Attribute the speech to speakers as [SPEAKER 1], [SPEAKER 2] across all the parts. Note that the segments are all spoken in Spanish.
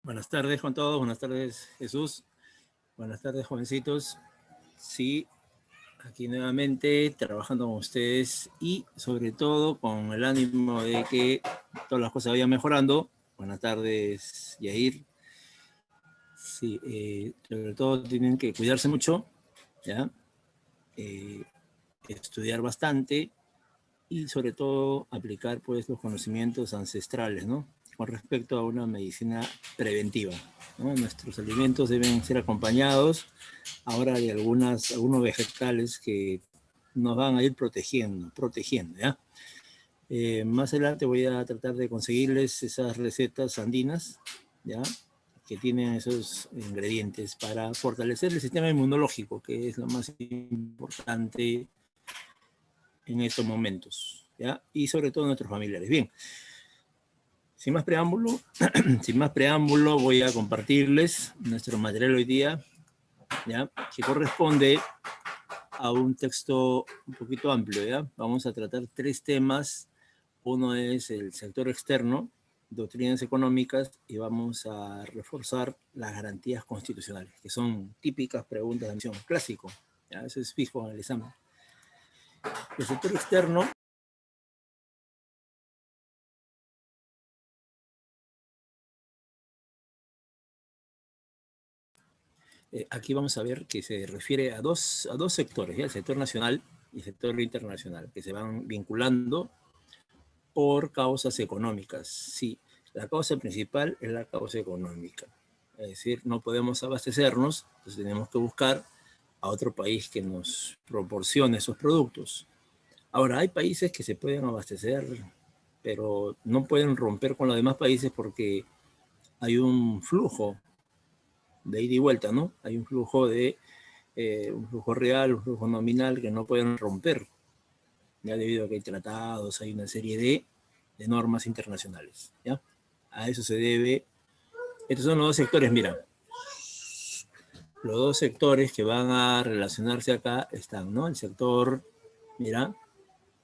[SPEAKER 1] Buenas tardes con todos, buenas tardes Jesús, buenas tardes jovencitos. Sí, aquí nuevamente trabajando con ustedes y sobre todo con el ánimo de que todas las cosas vayan mejorando. Buenas tardes Yair. Sí, sobre todo tienen que cuidarse mucho, ¿ya? Estudiar bastante y sobre todo aplicar pues los conocimientos ancestrales, ¿no? Con respecto a una medicina preventiva, ¿no? Nuestros alimentos deben ser acompañados ahora de algunos vegetales que nos van a ir protegiendo, ¿ya? Más adelante voy a tratar de conseguirles esas recetas andinas, ¿ya? Que tienen esos ingredientes para fortalecer el sistema inmunológico, que es lo más importante en estos momentos, ¿ya? Y sobre todo nuestros familiares. Bien, sin más preámbulo, voy a compartirles nuestro material hoy día, ¿ya? Que corresponde a un texto un poquito amplio, ¿ya? Vamos a tratar 3 temas. Uno es el sector externo, doctrinas económicas, y vamos a reforzar las garantías constitucionales, que son típicas preguntas de admisión, clásico, ¿ya? Eso es fijo en el examen. El sector externo aquí vamos a ver que se refiere a dos sectores, ¿ya? El sector nacional y el sector internacional, que se van vinculando por causas económicas. Sí, la causa principal es la causa económica. Es decir, no podemos abastecernos, entonces tenemos que buscar a otro país que nos proporcione esos productos. Ahora, hay países que se pueden abastecer, pero no pueden romper con los demás países porque hay un flujo de ida y vuelta, ¿no? Hay un flujo un flujo real, un flujo nominal que no pueden romper, ya debido a que hay tratados, hay una serie de normas internacionales, ¿ya? A eso se debe. Estos son los dos sectores, mira. Los dos sectores que van a relacionarse acá están, ¿no? El sector, mira,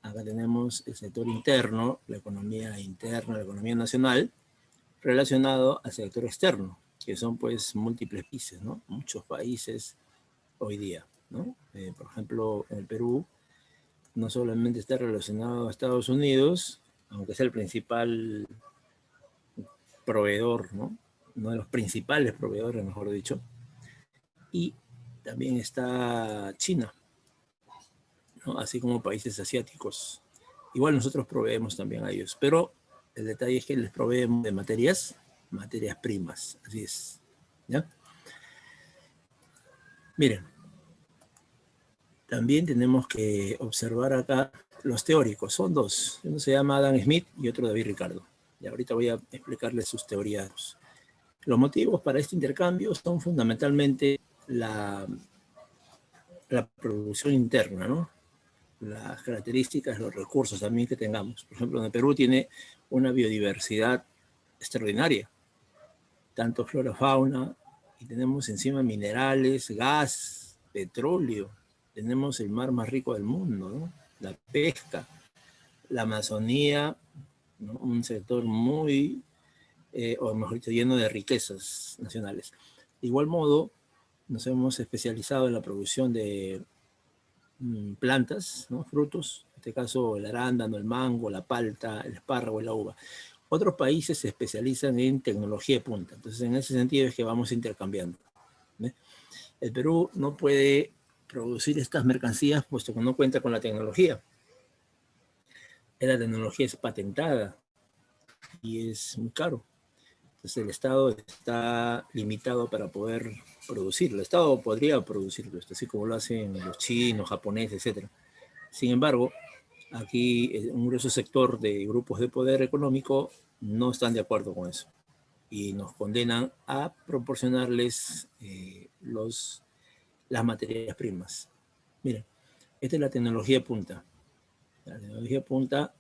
[SPEAKER 1] acá tenemos el sector interno, la economía interna, la economía nacional, relacionado al sector externo, que son pues múltiples países, ¿no? Muchos países hoy día, ¿no? Por ejemplo, en el Perú, no solamente está relacionado a Estados Unidos, aunque sea el principal proveedor, ¿no? Uno de los principales proveedores, mejor dicho, y también está China, ¿no? Así como países asiáticos. Igual nosotros proveemos también a ellos, pero el detalle es que les proveemos de materias primas, así es, ¿ya? Miren, también tenemos que observar acá los teóricos, son dos, uno se llama Adam Smith y otro David Ricardo. Y ahorita voy a explicarles sus teorías. Los motivos para este intercambio son fundamentalmente la producción interna, ¿no? Las características, los recursos también que tengamos. Por ejemplo, en el Perú tiene una biodiversidad extraordinaria, tanto flora, fauna, y tenemos encima minerales, gas, petróleo, tenemos el mar más rico del mundo, ¿no? La pesca, la Amazonía, ¿no? Un sector muy, o mejor dicho, lleno de riquezas nacionales. De igual modo, nos hemos especializado en la producción de plantas, ¿no? Frutos, en este caso el arándano, el mango, la palta, el espárrago y la uva. Otros países se especializan en tecnología de punta, entonces en ese sentido es que vamos intercambiando, ¿eh? El Perú no puede producir estas mercancías puesto que no cuenta con la tecnología. La tecnología es patentada y es muy caro. Entonces el Estado está limitado para poder producirlo. El Estado podría producirlo, así como lo hacen los chinos, japoneses, etc. Sin embargo, aquí un grueso sector de grupos de poder económico no están de acuerdo con eso y nos condenan a proporcionarles las materias primas. Miren, esta es la tecnología punta. La tecnología punta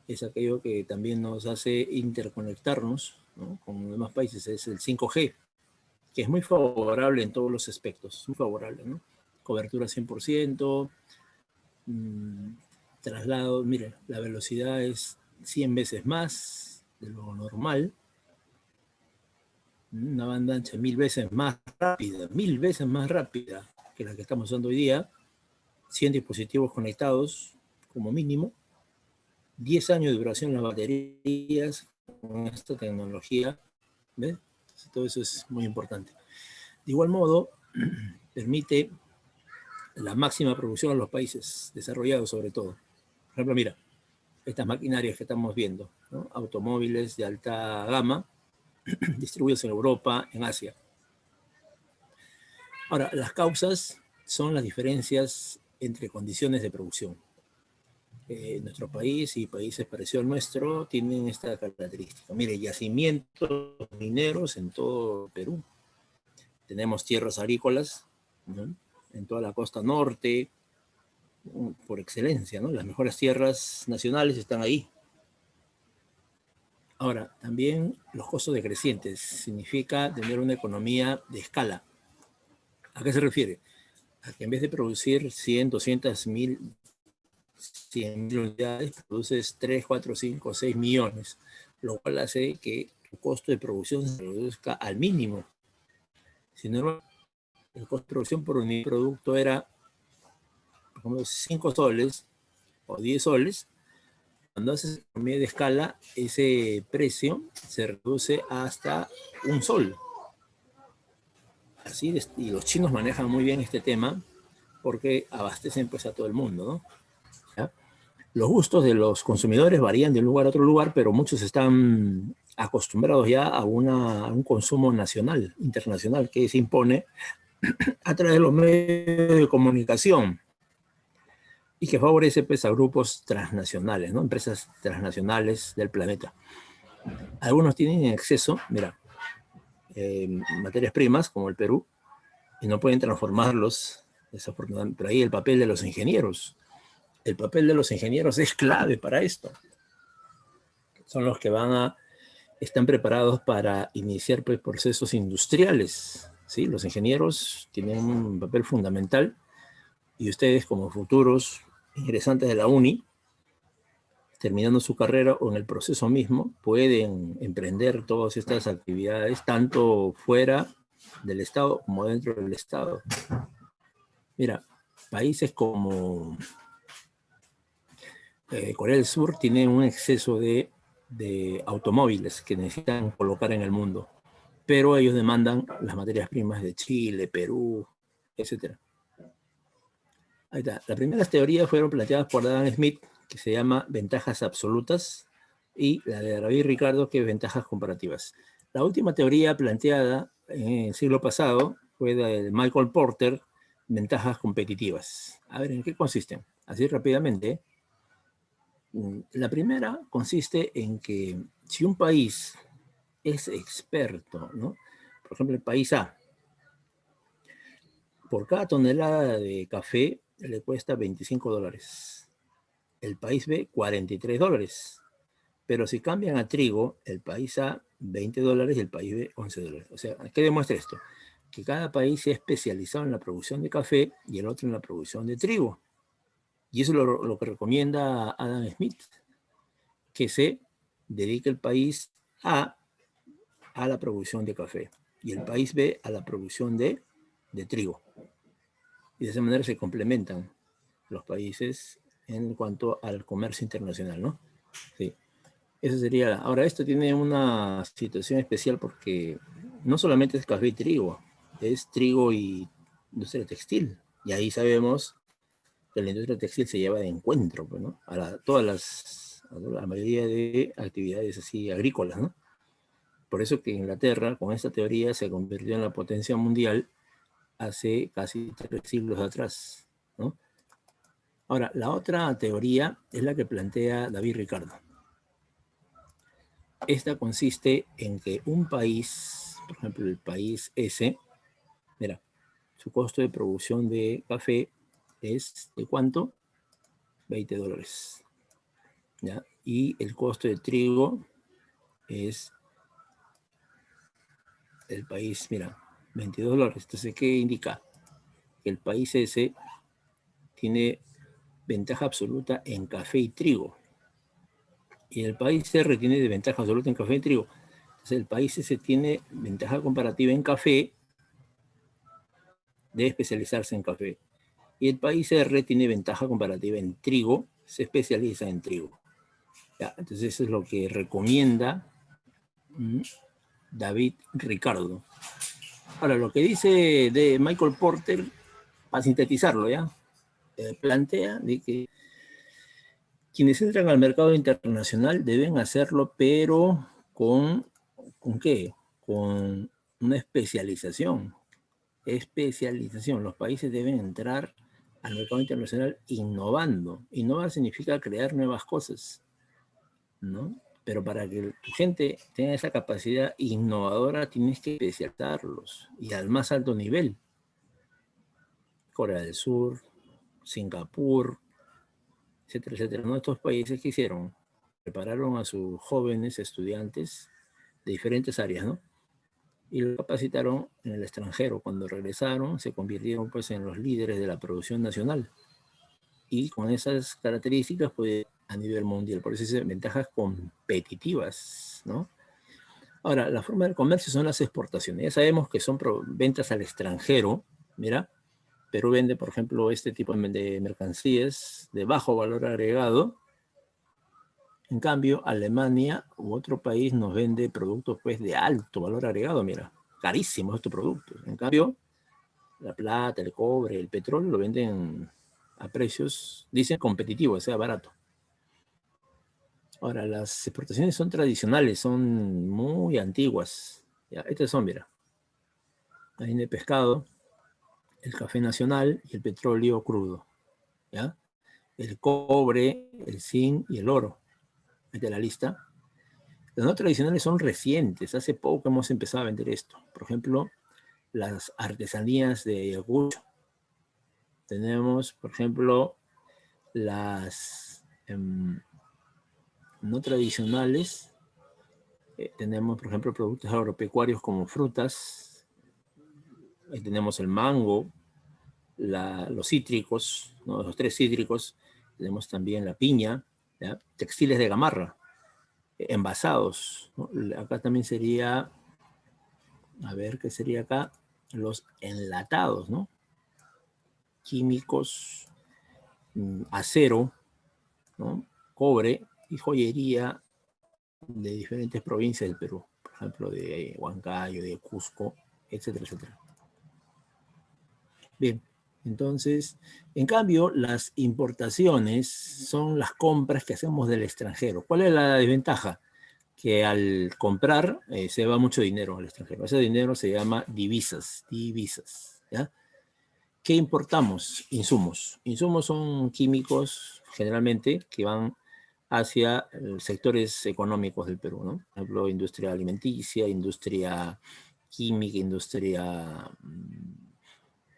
[SPEAKER 1] es aquello que también nos hace interconectarnos, ¿no? Con los demás países, es el 5G, que es muy favorable en todos los aspectos, muy favorable, ¿no? Cobertura 100%, traslado, mire, la velocidad es 100 veces más de lo normal, una banda ancha 1000 veces más rápida que la que estamos usando hoy día, 100 dispositivos conectados como mínimo, 10 años de duración en las baterías con esta tecnología, ¿ves? Entonces, todo eso es muy importante. De igual modo, permite la máxima producción en los países desarrollados sobre todo. Por ejemplo, mira, estas maquinarias que estamos viendo, ¿no? Automóviles de alta gama, distribuidos en Europa, en Asia. Ahora, las causas son las diferencias entre condiciones de producción. Nuestro país y países parecidos al nuestro tienen esta característica. Mire, yacimientos mineros en todo Perú. Tenemos tierras agrícolas, ¿no? En toda la costa norte, por excelencia, ¿no? Las mejores tierras nacionales están ahí. Ahora, también los costos decrecientes significa tener una economía de escala. ¿A qué se refiere? A que en vez de producir 100, 200 mil, 100 mil unidades, produces 3, 4, 5, 6 millones, lo cual hace que tu costo de producción se reduzca al mínimo. Si no, el costo de producción por unidad de producto era, por ejemplo, 5 soles o 10 soles, cuando haces economía de escala, ese precio se reduce hasta 1 sol. Así y los chinos manejan muy bien este tema porque abastecen pues a todo el mundo, ¿no? ¿Ya? Los gustos de los consumidores varían de un lugar a otro lugar, pero muchos están acostumbrados ya a un consumo nacional, internacional, que se impone a través de los medios de comunicación y que favorece pues, a grupos transnacionales, ¿no? Empresas transnacionales del planeta. Algunos tienen en exceso, mira, materias primas, como el Perú, y no pueden transformarlos, desafortunadamente. Pero ahí el papel de los ingenieros. El papel de los ingenieros es clave para esto. Son los que están preparados para iniciar pues, procesos industriales. ¿Sí? Los ingenieros tienen un papel fundamental y ustedes como futuros ingresantes de la uni, terminando su carrera o en el proceso mismo, pueden emprender todas estas actividades tanto fuera del Estado como dentro del Estado. Mira, países como Corea del Sur tienen un exceso de automóviles que necesitan colocar en el mundo, pero ellos demandan las materias primas de Chile, Perú, etc. Ahí está. Las primeras teorías fueron planteadas por Adam Smith, que se llama ventajas absolutas, y la de David Ricardo, que es ventajas comparativas. La última teoría planteada en el siglo pasado fue de Michael Porter, ventajas competitivas. A ver, ¿en qué consisten? Así rápidamente. La primera consiste en que si un país es experto, ¿no? Por ejemplo, el país A, por cada tonelada de café le cuesta $25. El país B, $43. Pero si cambian a trigo, el país A, $20 y el país B, $11. O sea, ¿qué demuestra esto? Que cada país se ha especializado en la producción de café y el otro en la producción de trigo. Y eso es lo que recomienda Adam Smith, que se dedique el país A la producción de café y el país B a la producción de trigo. Y de esa manera se complementan los países en cuanto al comercio internacional, ¿no? Sí. Eso sería. Ahora, esto tiene una situación especial porque no solamente es café y trigo, es trigo y industria textil. Y ahí sabemos que la industria textil se lleva de encuentro, pues, ¿no? A la mayoría de actividades así agrícolas, ¿no? Por eso que Inglaterra, con esta teoría, se convirtió en la potencia mundial hace casi 3 siglos atrás, ¿no? Ahora, la otra teoría es la que plantea David Ricardo. Esta consiste en que un país, por ejemplo, el país S, mira, su costo de producción de café es ¿de cuánto? $20. ¿Ya? Y el costo de trigo es el país, mira, $22. Entonces, ¿qué indica? Que el país S tiene ventaja absoluta en café y trigo. Y el país R tiene ventaja absoluta en café y trigo. Entonces el país ese tiene ventaja comparativa en café, debe especializarse en café. Y el país R tiene ventaja comparativa en trigo, se especializa en trigo. Ya, entonces eso es lo que recomienda David Ricardo. Ahora, lo que dice de Michael Porter, para sintetizarlo, ¿ya? Plantea de que quienes entran al mercado internacional deben hacerlo, pero ¿con qué? Con una especialización. Especialización. Los países deben entrar al mercado internacional innovando. Innovar significa crear nuevas cosas, ¿no? Pero para que tu gente tenga esa capacidad innovadora, tienes que especializarlos y al más alto nivel. Corea del Sur, Singapur, etcétera, etcétera. ¿No? Estos países que hicieron, prepararon a sus jóvenes estudiantes de diferentes áreas, ¿no? Y lo capacitaron en el extranjero. Cuando regresaron, se convirtieron pues en los líderes de la producción nacional. Y con esas características, pues a nivel mundial. Por eso es ventajas competitivas, ¿no? Ahora, la forma del comercio son las exportaciones. Ya sabemos que son ventas al extranjero. Mira, Perú vende, por ejemplo, este tipo de mercancías de bajo valor agregado. En cambio, Alemania u otro país nos vende productos pues, de alto valor agregado. Mira, carísimos estos productos. En cambio, la plata, el cobre, el petróleo lo venden a precios, dicen competitivos, o sea, barato. Ahora, las exportaciones son tradicionales, son muy antiguas. Ya, estas son, mira, ahí de pescado, el café nacional y el petróleo crudo. ¿Ya? El cobre, el zinc y el oro. Ahí de la lista. Las no tradicionales son recientes. Hace poco hemos empezado a vender esto. Por ejemplo, las artesanías de Ayacucho. Tenemos, por ejemplo, las no tradicionales. Tenemos, por ejemplo, productos agropecuarios como frutas. Ahí tenemos el mango, los cítricos, ¿no? Los 3 cítricos. Tenemos también la piña, ¿ya? Textiles de gamarra, envasados, ¿no? Acá también sería, a ver, ¿qué sería acá? Los enlatados, ¿no? Químicos, acero, ¿no? Cobre y joyería de diferentes provincias del Perú, por ejemplo, de Huancayo, de Cusco, etcétera, etcétera. Bien, entonces, en cambio, las importaciones son las compras que hacemos del extranjero. ¿Cuál es la desventaja? Que al comprar se va mucho dinero al extranjero. Ese dinero se llama divisas, ¿ya? ¿Qué importamos? Insumos. Insumos son químicos, generalmente, que van hacia sectores económicos del Perú, ¿no? Por ejemplo, industria alimenticia, industria química, industria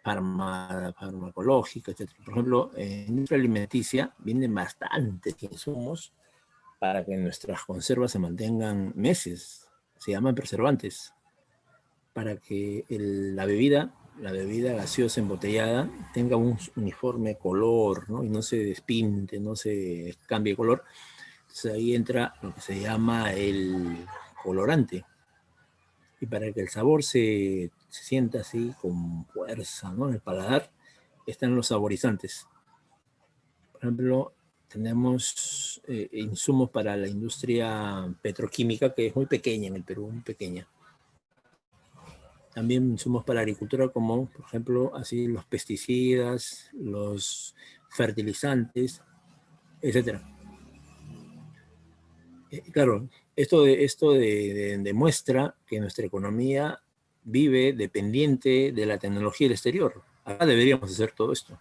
[SPEAKER 1] farmacológica, etc. Por ejemplo, en industria alimenticia vienen bastantes insumos para que nuestras conservas se mantengan meses. Se llaman preservantes. Para que la bebida gaseosa embotellada tenga un uniforme color, ¿no? Y no se despinte, no se cambie de color. Entonces ahí entra lo que se llama el colorante. Y para que el sabor se sienta así con fuerza, ¿no? En el paladar están los saborizantes. Por ejemplo, tenemos insumos para la industria petroquímica, que es muy pequeña en el Perú, muy pequeña. También insumos para la agricultura, como por ejemplo, así los pesticidas, los fertilizantes, etc. Claro, esto demuestra que nuestra economía vive dependiente de la tecnología del exterior. Acá deberíamos hacer todo esto.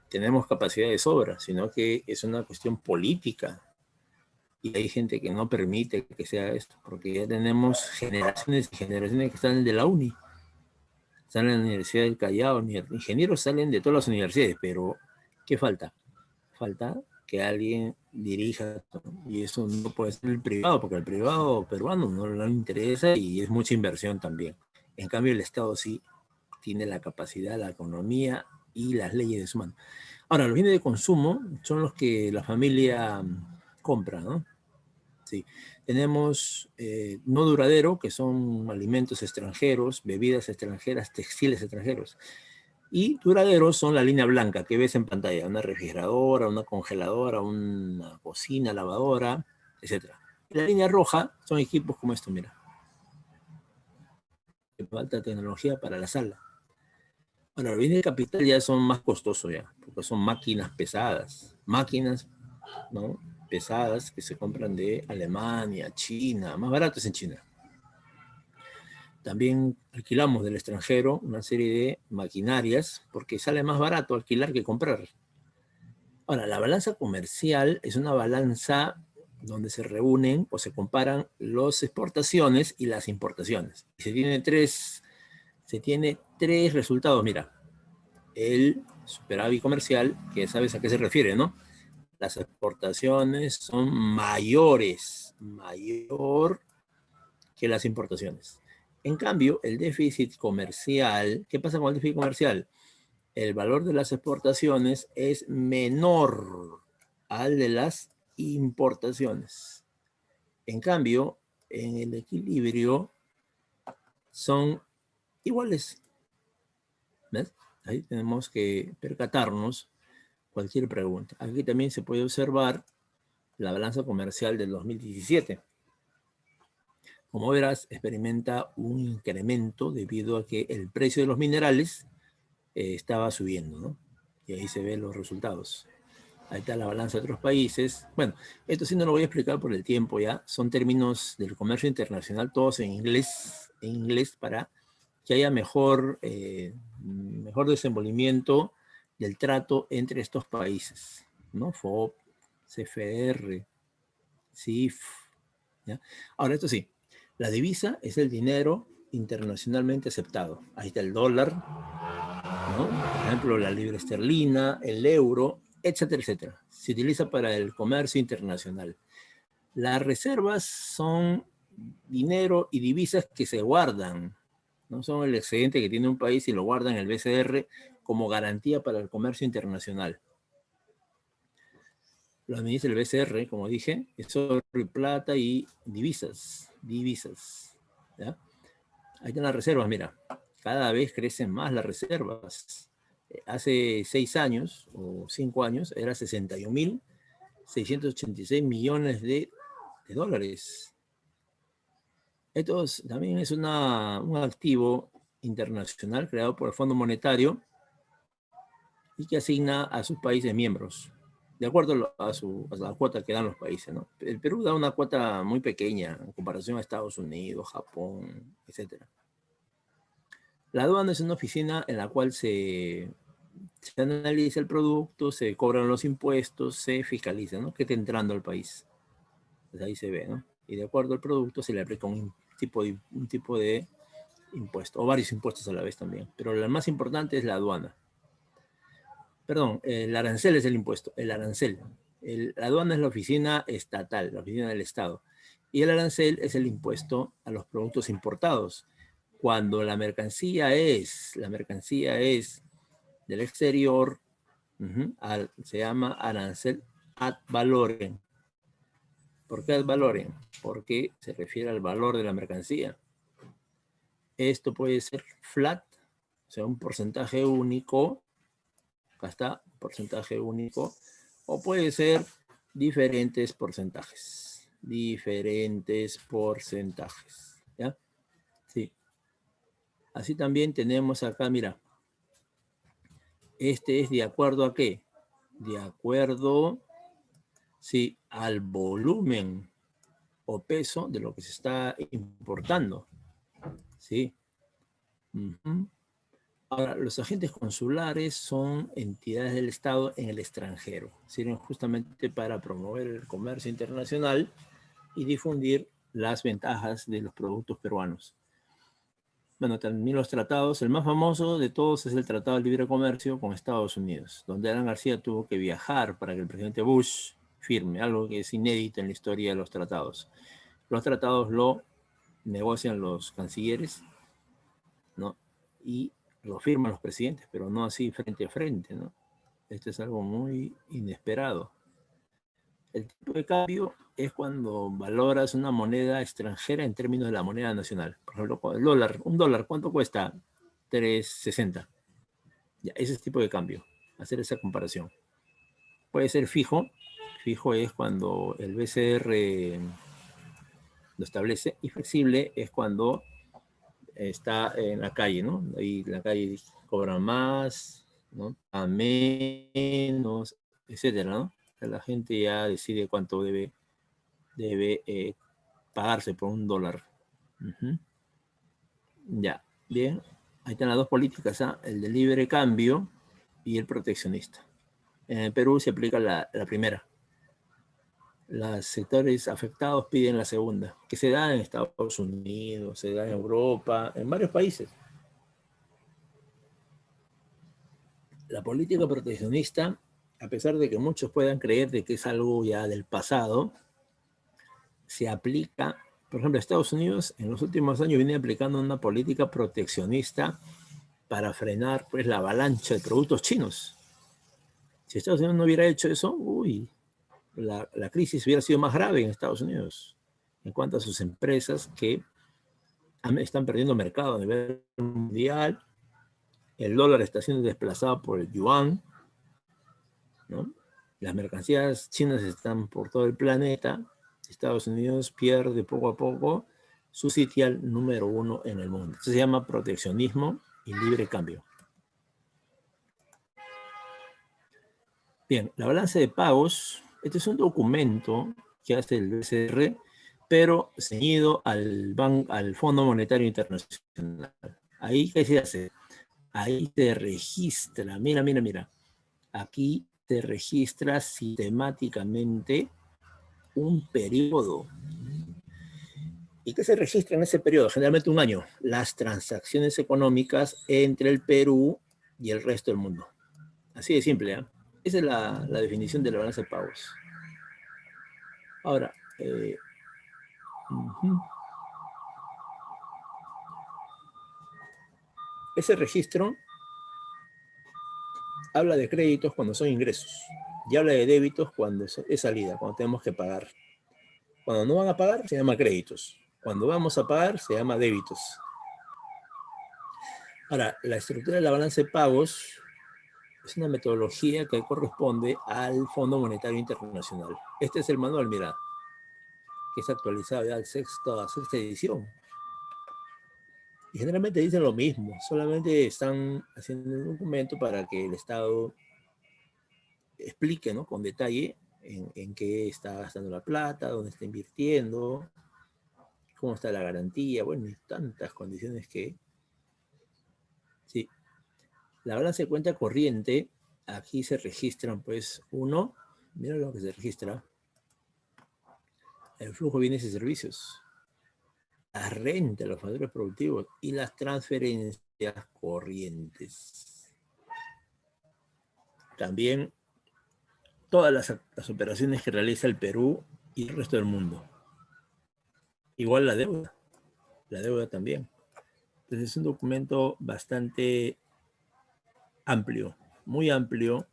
[SPEAKER 1] Tenemos capacidad de sobra, sino que es una cuestión política. Y hay gente que no permite que sea esto, porque ya tenemos generaciones y generaciones que están de la uni. Salen de la Universidad del Callao, ingenieros salen de todas las universidades, pero ¿qué falta? Falta que alguien dirija, y eso no puede ser el privado, porque el privado peruano no le interesa y es mucha inversión también. En cambio, el Estado sí tiene la capacidad, la economía y las leyes de su mano. Ahora, los bienes de consumo son los que la familia compra, ¿no? Sí. Tenemos no duradero, que son alimentos extranjeros, bebidas extranjeras, textiles extranjeros. Y duraderos son la línea blanca que ves en pantalla, una refrigeradora, una congeladora, una cocina, lavadora, etc. La línea roja son equipos como esto, mira. Que falta tecnología para la sala. Bueno, los bienes de capital ya son más costosos ya, porque son máquinas pesadas, máquinas, ¿no? Pesadas que se compran de Alemania, China, más baratos en China. También alquilamos del extranjero una serie de maquinarias porque sale más barato alquilar que comprar. Ahora, la balanza comercial es una balanza donde se reúnen o se comparan las exportaciones y las importaciones. Y se tiene tres resultados. Mira, el superávit comercial, que sabes a qué se refiere, ¿no? Las exportaciones son mayor que las importaciones. En cambio, el déficit comercial, ¿qué pasa con el déficit comercial? El valor de las exportaciones es menor al de las importaciones. En cambio, en el equilibrio son iguales. ¿Ves? Ahí tenemos que percatarnos cualquier pregunta. Aquí también se puede observar la balanza comercial del 2017. Como verás, experimenta un incremento debido a que el precio de los minerales estaba subiendo, ¿no? Y ahí se ven los resultados. Ahí está la balanza de otros países. Bueno, esto sí no lo voy a explicar por el tiempo ya. Son términos del comercio internacional, todos en inglés para que haya mejor desenvolvimiento del trato entre estos países, ¿no? FOB, CFR, CIF, ¿ya? Ahora, esto sí, la divisa es el dinero internacionalmente aceptado. Ahí está el dólar, ¿no? Por ejemplo, la libra esterlina, el euro, etcétera, etcétera. Se utiliza para el comercio internacional. Las reservas son dinero y divisas que se guardan, no son el excedente que tiene un país y lo guardan en el BCR como garantía para el comercio internacional. Lo administra el BCR, como dije, es oro y plata y divisas, ¿ya? Ahí están las reservas, mira, cada vez crecen más las reservas. Hace 6 años o 5 años era 61.686 millones de dólares. Esto también es un activo internacional creado por el Fondo Monetario y que asigna a sus países miembros, de acuerdo a la cuota que dan los países, ¿no? El Perú da una cuota muy pequeña en comparación a Estados Unidos, Japón, etc. La aduana es una oficina en la cual se analiza el producto, se cobran los impuestos, se fiscaliza, ¿no? Que está entrando al país. Pues ahí se ve, ¿no? Y de acuerdo al producto se le aplica un tipo de impuesto, o varios impuestos a la vez también. Pero la más importante es la aduana. Perdón, el arancel es el impuesto, el arancel. La aduana es la oficina estatal, la oficina del Estado. Y el arancel es el impuesto a los productos importados. Cuando la mercancía es del exterior, se llama arancel ad valorem. ¿Por qué ad valorem? Porque se refiere al valor de la mercancía. Esto puede ser flat, o sea, un porcentaje único. Acá está, porcentaje único. O puede ser diferentes porcentajes. Diferentes porcentajes. ¿Ya? Sí. Así también tenemos acá, mira. Este es de acuerdo a qué? De acuerdo, sí, al volumen o peso de lo que se está importando. ¿Sí? Ahora, los agentes consulares son entidades del Estado en el extranjero. Sirven justamente para promover el comercio internacional y difundir las ventajas de los productos peruanos. Bueno, también los tratados, el más famoso de todos es el Tratado de Libre Comercio con Estados Unidos, donde Alan García tuvo que viajar para que el presidente Bush firme, algo que es inédito en la historia de los tratados. Los tratados lo negocian los cancilleres, ¿no? Y lo firman los presidentes, pero no así frente a frente, ¿no? Esto es algo muy inesperado. El tipo de cambio es cuando valoras una moneda extranjera en términos de la moneda nacional. Por ejemplo, el dólar, un dólar, ¿cuánto cuesta? 3.60. Ya, ese es el tipo de cambio. Hacer esa comparación. Puede ser fijo. Fijo es cuando el BCR lo establece, y flexible es cuando está en la calle, ¿no? Ahí en la calle cobra más, ¿no? A menos, etcétera, ¿no? La gente ya decide cuánto debe pagarse por un dólar. Uh-huh. Ya, bien. Ahí están las dos políticas, ¿eh? El de libre cambio y el proteccionista. En el Perú se aplica la primera. Los sectores afectados piden la segunda, que se da en Estados Unidos, se da en Europa, en varios países. La política proteccionista, a pesar de que muchos puedan creer de que es algo ya del pasado, se aplica, por ejemplo, Estados Unidos en los últimos años viene aplicando una política proteccionista para frenar pues la avalancha de productos chinos. Si Estados Unidos no hubiera hecho eso, la crisis hubiera sido más grave en Estados Unidos en cuanto a sus empresas que están perdiendo mercado a nivel mundial. El dólar está siendo desplazado por el yuan, ¿no? Las mercancías chinas están por todo el planeta. Estados Unidos pierde poco a poco su sitial número 1 en el mundo. Eso se llama proteccionismo y libre cambio. Bien, la balanza de pagos, este es un documento que hace el BCR, pero ceñido al Fondo Monetario Internacional. Ahí, ¿qué se hace? Ahí te registra, mira. Aquí te registra sistemáticamente un periodo. ¿Y qué se registra en ese periodo? Generalmente un año. Las transacciones económicas entre el Perú y el resto del mundo. Así de simple, ¿eh? Esa es la definición de la balanza de pagos. Ahora, ese registro habla de créditos cuando son ingresos y habla de débitos cuando es salida, cuando tenemos que pagar. Cuando no van a pagar, se llama créditos. Cuando vamos a pagar, se llama débitos. Ahora, la estructura de la balanza de pagos es una metodología que corresponde al Fondo Monetario Internacional. Este es el manual, mira, que es actualizado ya a sexta edición. Y generalmente dicen lo mismo, solamente están haciendo un documento para que el Estado explique, ¿no?, con detalle en qué está gastando la plata, dónde está invirtiendo, cómo está la garantía, bueno, y tantas condiciones que... Sí, la balanza de cuenta corriente, aquí se registran, pues, uno, mira lo que se registra, el flujo de bienes y servicios, la renta, los factores productivos y las transferencias corrientes. También todas las operaciones que realiza el Perú y el resto del mundo. Igual la deuda también. Entonces es un documento bastante amplio, muy amplio.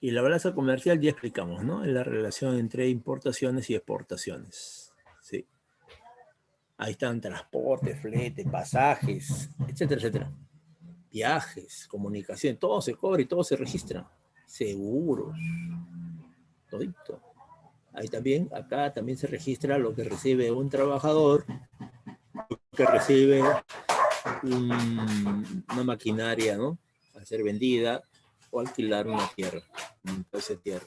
[SPEAKER 1] Y la balanza comercial ya explicamos, ¿no? Es la relación entre importaciones y exportaciones. Sí. Ahí están transporte, flete, pasajes, etcétera, etcétera. Viajes, comunicación, todo se cobra y todo se registra. Seguros, todito. Ahí también, acá también se registra lo que recibe un trabajador, lo que recibe una maquinaria, ¿no?, a ser vendida, o alquilar una tierra, un pedazo de tierra.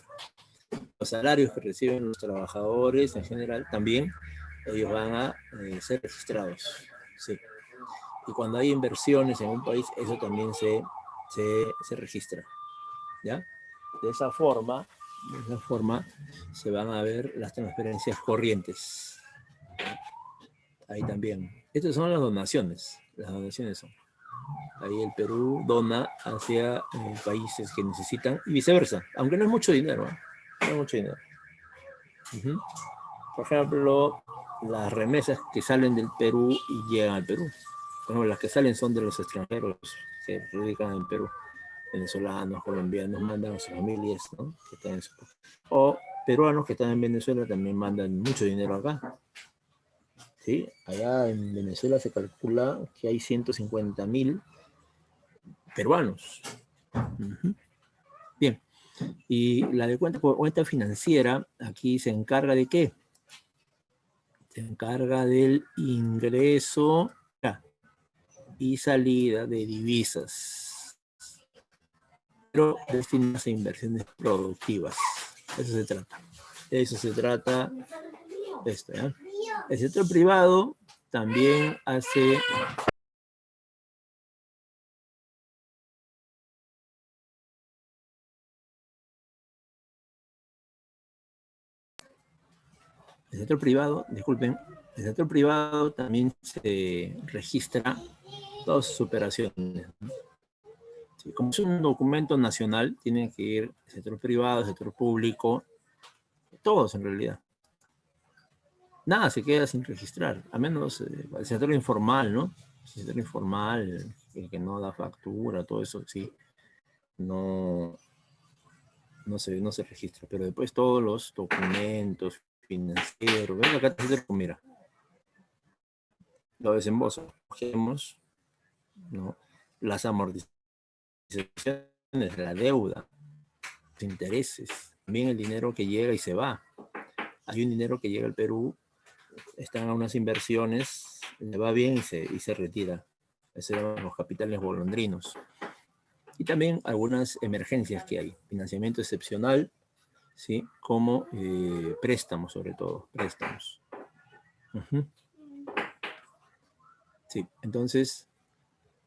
[SPEAKER 1] Los salarios que reciben los trabajadores en general también, ellos van a ser registrados. Sí. Y cuando hay inversiones en un país, eso también se registra. ¿Ya? De esa forma se van a ver las transferencias corrientes. Ahí también. Estas son las donaciones. Las donaciones son. Ahí el Perú dona hacia países que necesitan y viceversa, aunque no es mucho dinero, ¿eh? No es mucho dinero. Por ejemplo, las remesas que salen del Perú y llegan al Perú. Por ejemplo, las que salen son de los extranjeros que radican en Perú. Venezolanos, colombianos, mandan a sus familias, ¿no?, que están en su... O peruanos que están en Venezuela también mandan mucho dinero acá. ¿Sí? Allá en Venezuela se calcula que hay 150.000 peruanos. Uh-huh. Bien. Y la de cuenta financiera, aquí se encarga de qué? Se encarga del ingreso y salida de divisas, pero destinadas a inversiones productivas. Eso se trata. Eso se trata esto, ¿ya? El sector privado también hace... El sector privado, disculpen, el sector privado también se registra todas sus operaciones. Sí, como es un documento nacional, tienen que ir el sector privado, el sector público, todos en realidad. Nada se queda sin registrar, a menos el sector informal, ¿no? El sector informal, el que no da factura, todo eso, sí, no se registra. Pero después todos los documentos financieros, ven acá, mira, lo desembolsamos, ¿no? Las amortizaciones, la deuda, los intereses, también el dinero que llega y se va. Hay un dinero que llega al Perú, están a unas inversiones, le va bien y se retira. Esos son los capitales golondrinos. Y también algunas emergencias que hay, financiamiento excepcional, ¿sí? Como préstamos, sobre todo, préstamos. Uh-huh. Sí, entonces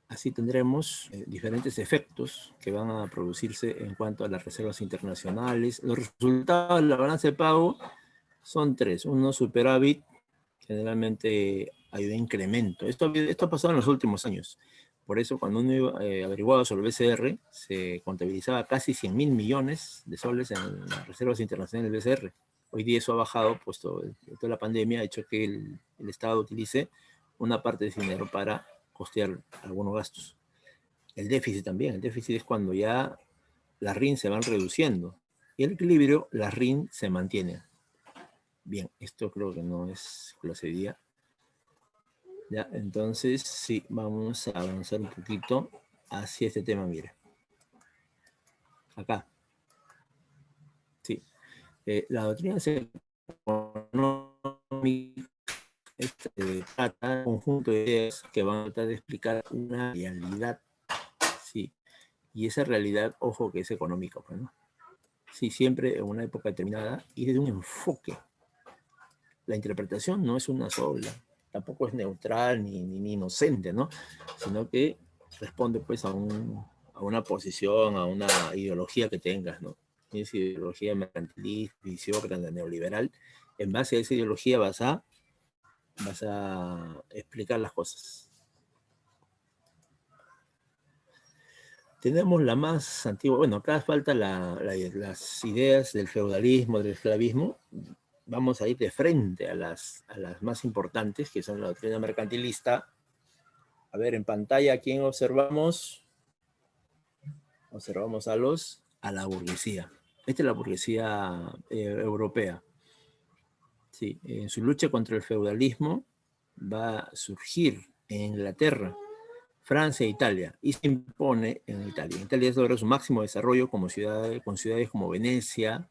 [SPEAKER 1] así tendremos diferentes efectos que van a producirse en cuanto a las reservas internacionales. Los resultados de la balanza de pago son tres. Uno, superávit, generalmente hay un incremento. Esto ha pasado en los últimos años. Por eso, cuando uno averiguaba sobre el BCR, se contabilizaba casi 100.000 millones de soles en las reservas internacionales del BCR. Hoy día eso ha bajado, puesto toda la pandemia ha hecho que el Estado utilice una parte de ese dinero para costear algunos gastos. El déficit también. El déficit es cuando ya las RIN se van reduciendo. Y el equilibrio, las RIN se mantienen. Bien, esto creo que no es clase de día. Ya, entonces, sí, vamos a avanzar un poquito hacia este tema, mire. Acá. Sí. La doctrina económica trata un conjunto de ideas que van a tratar de explicar una realidad. Sí. Y esa realidad, ojo, que es económica, pues, ¿no? Sí, siempre en una época determinada y desde un enfoque. La interpretación no es una sola, tampoco es neutral ni inocente, ¿no? Sino que responde pues a una posición, a una ideología que tengas, ¿no? Tienes ideología mercantilista, visiócrata, neoliberal. En base a esa ideología vas a explicar las cosas. Tenemos la más antigua, bueno, acá falta las ideas del feudalismo, del esclavismo. Vamos a ir de frente a las más importantes, que son la doctrina mercantilista. A ver, en pantalla, ¿a quién observamos? Observamos a la burguesía. Esta es la burguesía europea. Sí, en su lucha contra el feudalismo va a surgir en Inglaterra, Francia e Italia, y se impone en Italia. En Italia logra su máximo desarrollo con ciudades como Venecia,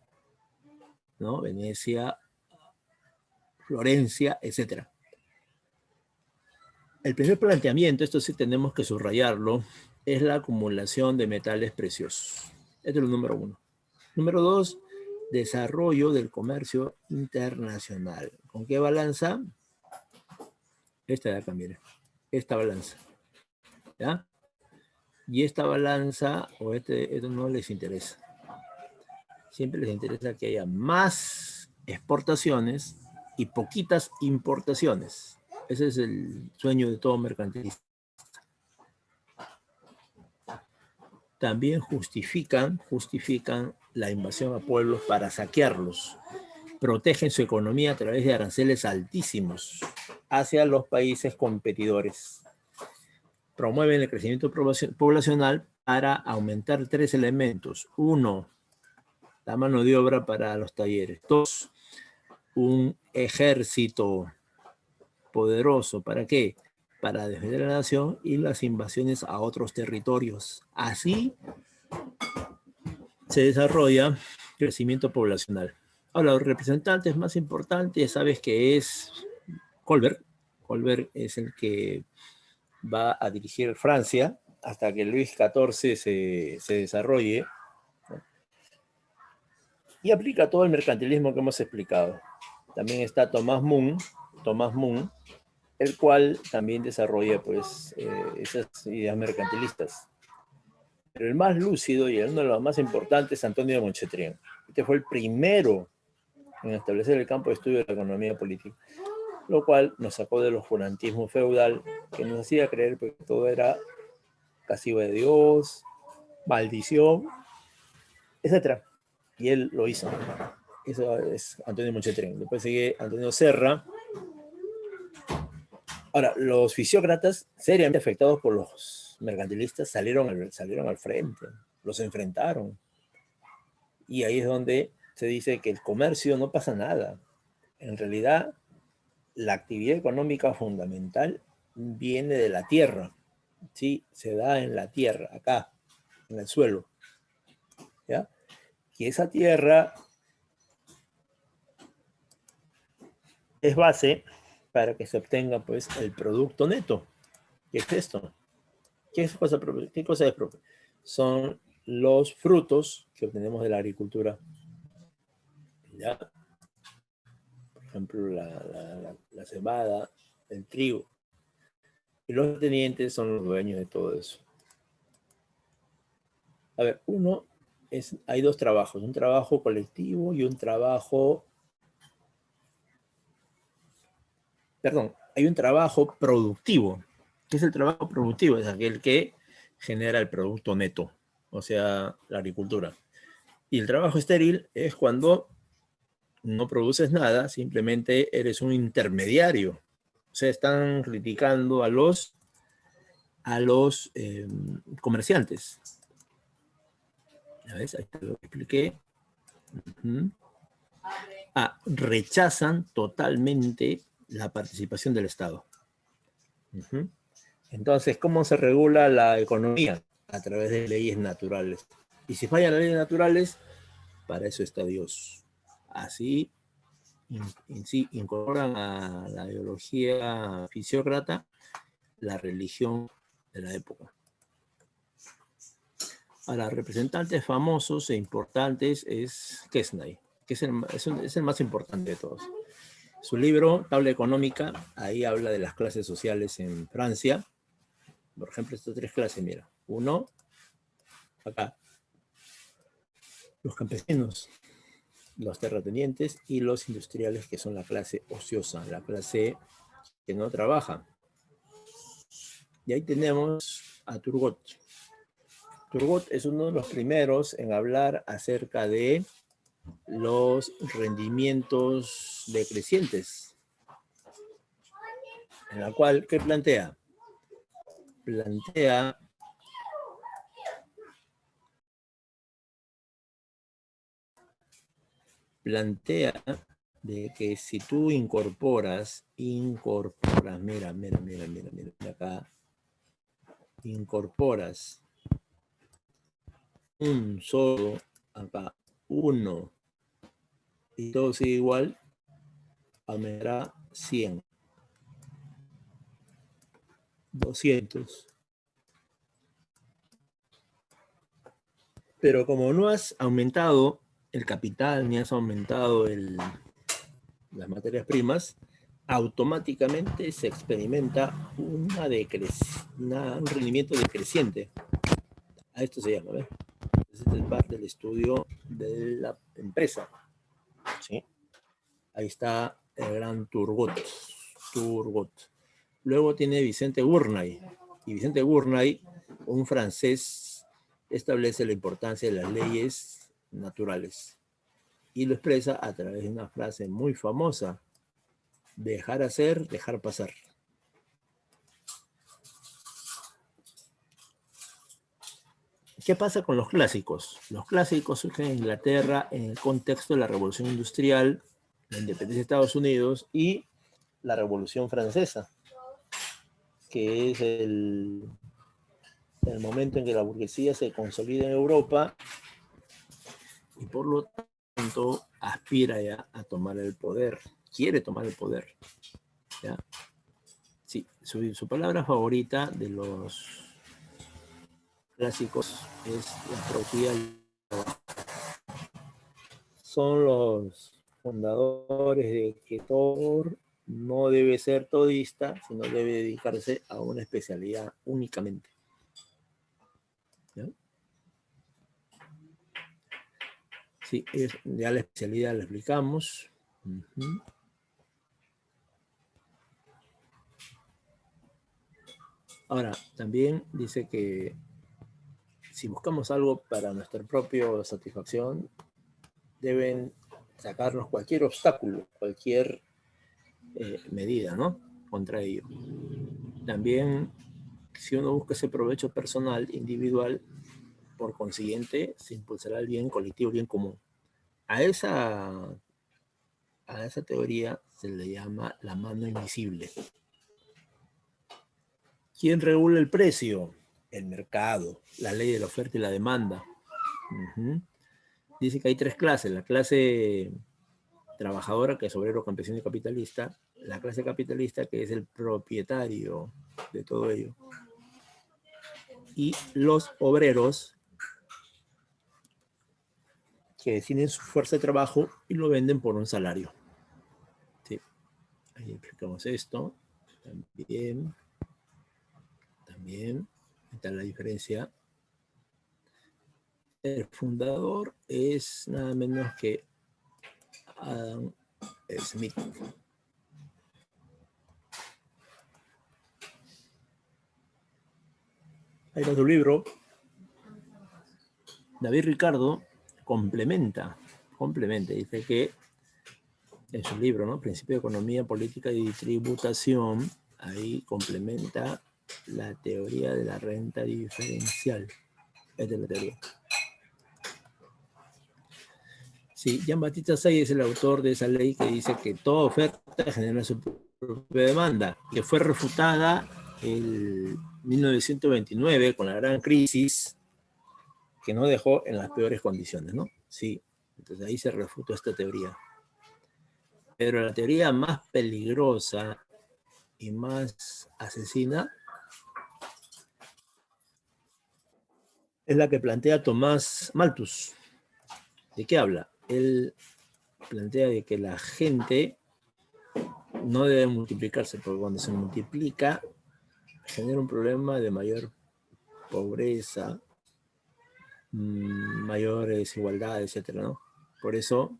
[SPEAKER 1] ¿no? Venecia, Florencia, etc. El primer planteamiento, esto sí tenemos que subrayarlo, es la acumulación de metales preciosos. Este es el número uno. Número dos, desarrollo del comercio internacional. ¿Con qué balanza? Esta de acá, miren. Esta balanza. ¿Ya? Y esta balanza, o esto no les interesa. Siempre les interesa que haya más exportaciones y poquitas importaciones. Ese es el sueño de todo mercantilista. También justifican la invasión a pueblos para saquearlos. Protegen su economía a través de aranceles altísimos hacia los países competidores. Promueven el crecimiento poblacional para aumentar tres elementos. Uno, la mano de obra para los talleres. Dos, un ejército poderoso. ¿Para qué? Para defender a la nación y las invasiones a otros territorios. Así se desarrolla crecimiento poblacional. Ahora, los representantes más importantes, sabes que es Colbert. Colbert es el que va a dirigir Francia hasta que Luis XIV se desarrolle, ¿no? Y aplica todo el mercantilismo que hemos explicado. También está Thomas Moon, el cual también desarrolla pues, esas ideas mercantilistas. Pero el más lúcido y uno de los más importantes es Antonio de Montchetren. Este fue el primero en establecer el campo de estudio de la economía política, lo cual nos sacó del oscurantismo feudal que nos hacía creer que todo era castigo de Dios, maldición, etc. Y él lo hizo. Eso es Antonio Montchetren. Después sigue Antonio Serra. Ahora, los fisiócratas, seriamente afectados por los mercantilistas, salieron al frente, los enfrentaron. Y ahí es donde se dice que el comercio no pasa nada. En realidad, la actividad económica fundamental viene de la tierra, ¿sí? Se da en la tierra, acá, en el suelo, ¿ya? Y esa tierra es base para que se obtenga, pues, el producto neto. ¿Qué es esto? ¿Qué cosa es propia? Son los frutos que obtenemos de la agricultura, ¿ya? Por ejemplo, la cebada, el trigo. Y los tenientes son los dueños de todo eso. A ver, hay dos trabajos, un trabajo colectivo y un trabajo, hay un trabajo productivo. ¿Qué es el trabajo productivo? Es aquel que genera el producto neto, o sea, la agricultura. Y el trabajo estéril es cuando no produces nada, simplemente eres un intermediario. O sea, están criticando a los comerciantes. ¿Ya ves? Ahí te lo expliqué. Rechazan totalmente la participación del Estado. Entonces, ¿cómo se regula la economía? A través de leyes naturales. Y si fallan las leyes naturales, para eso está Dios. Así sí incorporan a la ideología fisiócrata la religión de la época. Ahora, representantes famosos e importantes es Quesnay, que es el más importante de todos. Su libro, Tabla Económica, ahí habla de las clases sociales en Francia. Por ejemplo, estas tres clases, mira. Uno, acá, los campesinos, los terratenientes y los industriales, que son la clase ociosa, la clase que no trabaja. Y ahí tenemos a Turgot. Turgot es uno de los primeros en hablar acerca de los rendimientos decrecientes, en la cual, ¿qué plantea? Plantea de que si tú incorporas, mira acá, incorporas un solo, acá, uno, y todo sigue igual, aumentará 100, 200. Pero como no has aumentado el capital, ni has aumentado las materias primas, automáticamente se experimenta un rendimiento decreciente. A esto se llama, ¿ves? Este es parte del estudio de la empresa, ¿sí? Ahí está el gran Turgot. Luego tiene Vicente Gournay. Y Vicente Gournay, un francés, establece la importancia de las leyes naturales. Y lo expresa a través de una frase muy famosa: dejar hacer, dejar pasar. ¿Qué pasa con los clásicos? Los clásicos surgen en Inglaterra en el contexto de la Revolución Industrial, la independencia de Estados Unidos y la Revolución Francesa, que es el momento en que la burguesía se consolida en Europa y por lo tanto aspira ya a tomar el poder, quiere tomar el poder. ¿Ya? Sí, su palabra favorita de los clásicos es la propiedad. Son los fundadores de que todo no debe ser todista, sino debe dedicarse a una especialidad únicamente. ¿Ya? Sí, ya la especialidad la explicamos. Ahora, también dice que si buscamos algo para nuestra propia satisfacción, deben sacarnos cualquier obstáculo, cualquier medida, ¿no? Contra ello. También, si uno busca ese provecho personal, individual, por consiguiente, se impulsará el bien colectivo, el bien común. A esa teoría se le llama la mano invisible. ¿Quién regula el precio? El mercado, la ley de la oferta y la demanda. Dice que hay tres clases: la clase trabajadora, que es obrero, campesino y capitalista; la clase capitalista, que es el propietario de todo ello; y los obreros, que tienen su fuerza de trabajo y lo venden por un salario. Sí. Ahí explicamos esto. También está la diferencia. El fundador es nada menos que Adam Smith. Ahí está su libro. David Ricardo complementa, dice que en su libro, ¿no? Principio de Economía, Política y Tributación, ahí complementa la teoría de la renta diferencial. Esta es la teoría. Sí, Jean-Baptiste Say es el autor de esa ley que dice que toda oferta genera su propia demanda, que fue refutada en 1929 con la gran crisis, que nos dejó en las peores condiciones, ¿no? Sí, entonces ahí se refutó esta teoría. Pero la teoría más peligrosa y más asesina es la que plantea Tomás Malthus. ¿De qué habla? Él plantea de que la gente no debe multiplicarse, porque cuando se multiplica genera un problema de mayor pobreza, mayor desigualdad, etcétera, ¿no? Por eso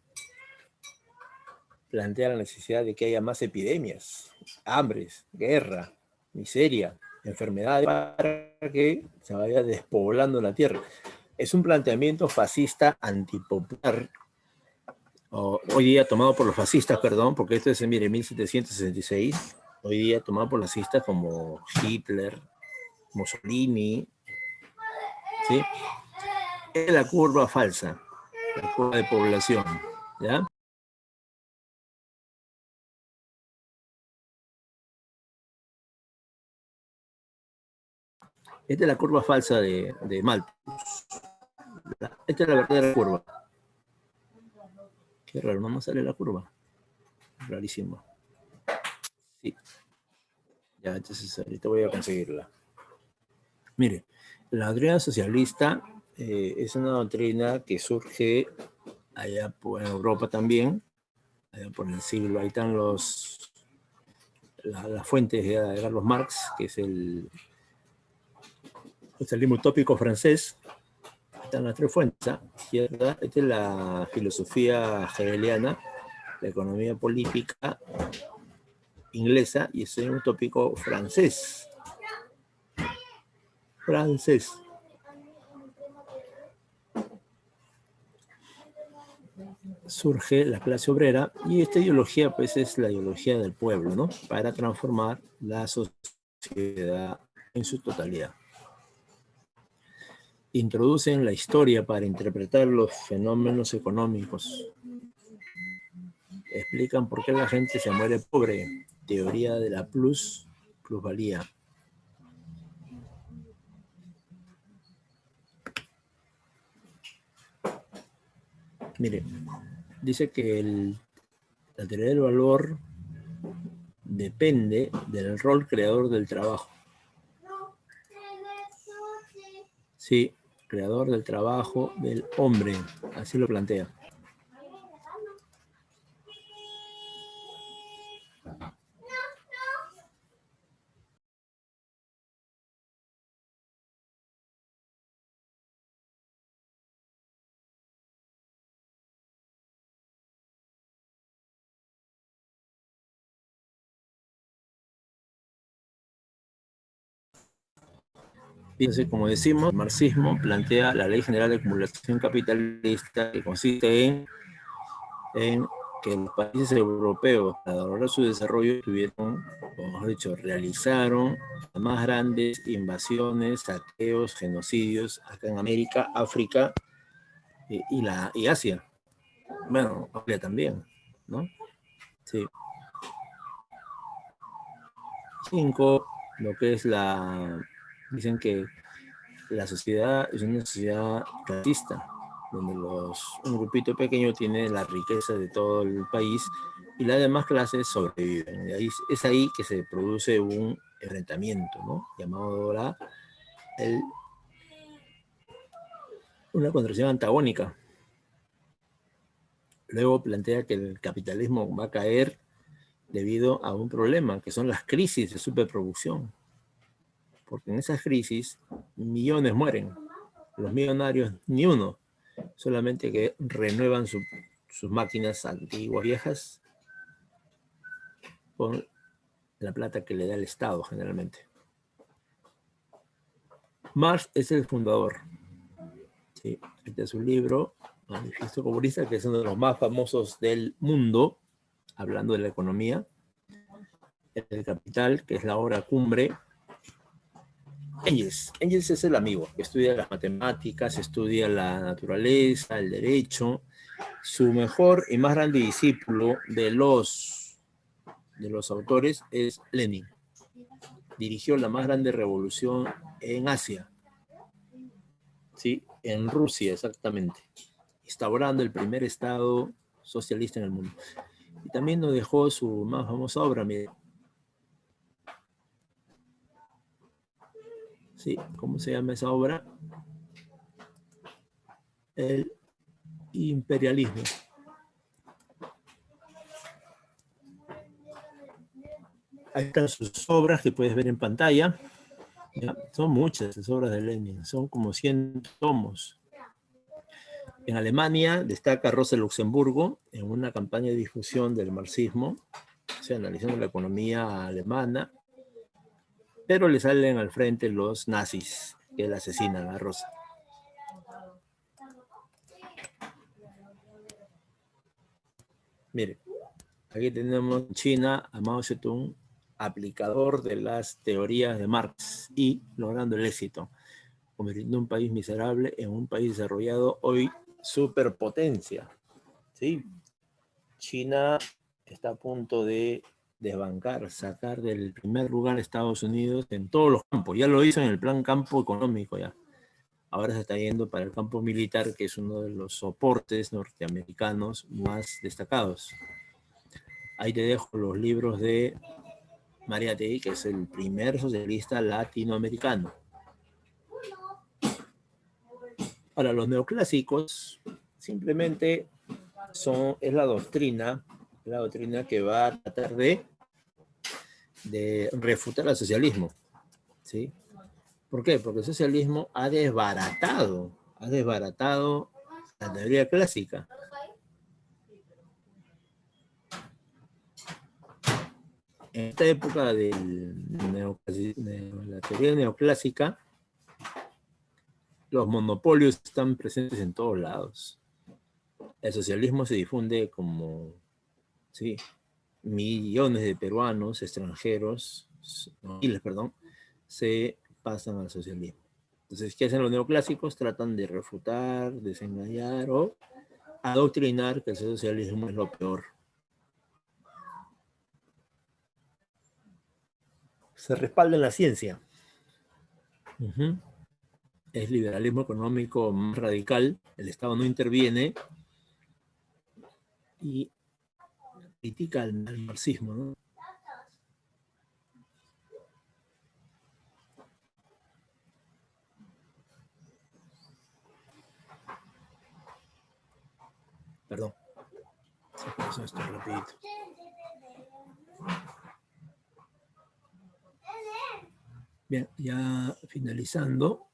[SPEAKER 1] plantea la necesidad de que haya más epidemias, hambres, guerra, miseria, enfermedades, para que se vaya despoblando la tierra. Es un planteamiento fascista antipopular, hoy día tomado por los fascistas, perdón, porque esto es en 1766, hoy día tomado por los fascistas como Hitler, Mussolini, ¿sí? Es la curva falsa, la curva de población, ¿ya? Esta es la curva falsa de Malthus. Esta es la verdadera curva. Qué raro, no me sale la curva. Rarísimo. Sí. Ya, entonces ahorita voy a conseguirla. Mire, la doctrina socialista es una doctrina que surge allá en Europa también, allá por el siglo. Ahí están las fuentes de Carlos Marx, que es el socialismo utópico francés. Están las tres fuentes, izquierda. Esta es la filosofía hegeliana, la economía política inglesa, y es un utópico francés. Surge la clase obrera, y esta ideología pues es la ideología del pueblo, ¿no? Para transformar la sociedad en su totalidad. introducen la historia para interpretar los fenómenos económicos. Explican por qué la gente se muere pobre. Teoría de la plusvalía. Mire, dice que la teoría del valor depende del rol creador del trabajo. Sí, creador del trabajo del hombre, así lo plantea. Fíjense, como decimos, el marxismo plantea la ley general de acumulación capitalista que consiste en que los países europeos, para lograr su desarrollo, tuvieron, o mejor dicho, realizaron las más grandes invasiones, saqueos, genocidios acá en América, África y Asia. Bueno, Asia también, ¿no? Sí. 5, lo que es dicen que la sociedad es una sociedad clasista, donde un grupito pequeño tiene la riqueza de todo el país y las demás clases sobreviven. Y es ahí que se produce un enfrentamiento, ¿no? Llamado ahora una contracción antagónica. Luego plantea que el capitalismo va a caer debido a un problema, que son las crisis de superproducción. Porque en esas crisis millones mueren, los millonarios ni uno, solamente que renuevan sus máquinas antiguas, viejas, con la plata que le da el Estado generalmente. Marx es el fundador. ¿Sí? Este es un libro, Manifiesto Comunista, que es uno de los más famosos del mundo, hablando de la economía. El Capital, que es la obra cumbre. Engels es el amigo, que estudia las matemáticas, estudia la naturaleza, el derecho. Su mejor y más grande discípulo de los autores es Lenin. Dirigió la más grande revolución en Asia, ¿sí? En Rusia exactamente, instaurando el primer estado socialista en el mundo. Y también nos dejó su más famosa obra, mire. Sí, ¿cómo se llama esa obra? El imperialismo. Ahí están sus obras que puedes ver en pantalla. ¿Ya? Son muchas las obras de Lenin, son como 100 tomos. En Alemania destaca Rosa Luxemburgo en una campaña de difusión del marxismo, o sea, analizando la economía alemana, pero le salen al frente los nazis que la asesinan a Rosa. Mire, aquí tenemos en China a Mao Zedong, aplicador de las teorías de Marx y logrando el éxito, convirtiendo un país miserable en un país desarrollado, hoy superpotencia. ¿Sí? China está a punto de desbancar, sacar del primer lugar a Estados Unidos en todos los campos. Ya lo hizo en el plan campo económico ya. Ahora se está yendo para el campo militar, que es uno de los soportes norteamericanos más destacados. Ahí te dejo los libros de Mariátegui, que es el primer socialista latinoamericano. Ahora, los neoclásicos simplemente es la doctrina que va a tratar de refutar al socialismo. ¿Sí? ¿Por qué? Porque el socialismo ha desbaratado la teoría clásica. En esta época de la teoría neoclásica, los monopolios están presentes en todos lados. El socialismo se difunde como, sí, millones de peruanos, extranjeros, miles, perdón, se pasan al socialismo. Entonces, ¿qué hacen los neoclásicos? Tratan de refutar, desengañar o adoctrinar que el socialismo es lo peor. Se respalda en la ciencia. Es liberalismo económico más radical, el Estado no interviene y critica al marxismo, ¿no? Perdón. Se pasó esto rapidito. Bien, ya finalizando.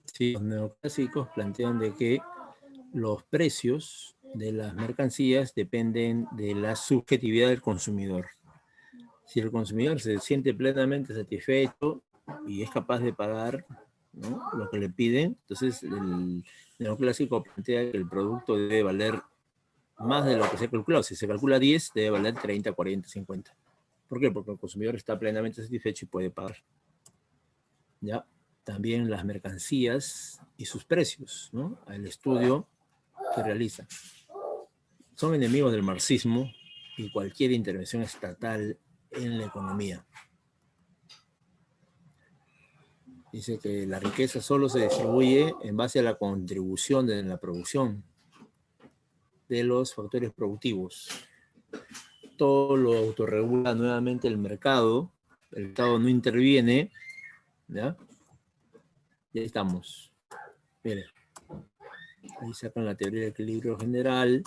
[SPEAKER 1] Sí, los neoclásicos plantean de que los precios de las mercancías dependen de la subjetividad del consumidor. Si el consumidor se siente plenamente satisfecho y es capaz de pagar, ¿no?, lo que le piden, entonces el neoclásico plantea que el producto debe valer más de lo que se ha calculado. Si se calcula 10, debe valer 30, 40, 50. ¿Por qué? Porque el consumidor está plenamente satisfecho y puede pagar. ¿Ya? También las mercancías y sus precios, ¿no? El estudio que realiza. Son enemigos del marxismo y cualquier intervención estatal en la economía. Dice que la riqueza solo se distribuye en base a la contribución de la producción de los factores productivos. Todo lo autorregula nuevamente el mercado, el Estado no interviene, ¿ya? Y ahí estamos. Miren, ahí sacan la teoría del equilibrio general.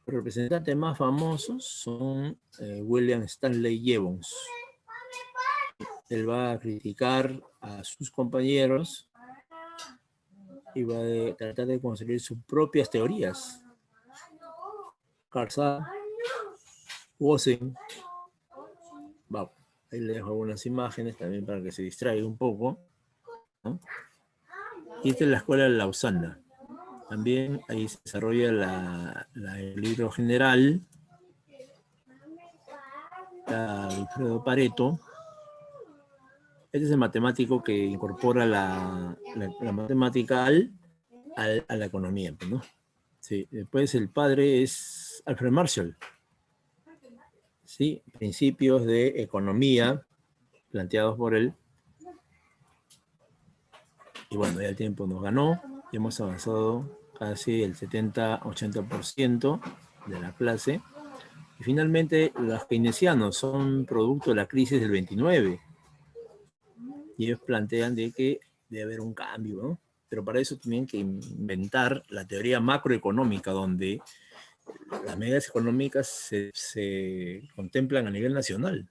[SPEAKER 1] Los representantes más famosos son William Stanley Jevons. Él va a criticar a sus compañeros y va a tratar de construir sus propias teorías. Carl Sagan, Wozen. Wow. Ahí le dejo algunas imágenes también para que se distraiga un poco, ¿no? Y esta es la escuela de Lausana. También ahí se desarrolla el libro general. Está Alfredo Pareto. Este es el matemático que incorpora la matemática a la economía, ¿no? Sí. Después el padre es Alfred Marshall. Sí, principios de economía planteados por él. Y bueno, ya el tiempo nos ganó y hemos avanzado casi el 70-80% de la clase. Y finalmente, los keynesianos son producto de la crisis del 29. Y ellos plantean de que debe haber un cambio, ¿no? Pero para eso tienen que inventar la teoría macroeconómica, donde las medidas económicas se contemplan a nivel nacional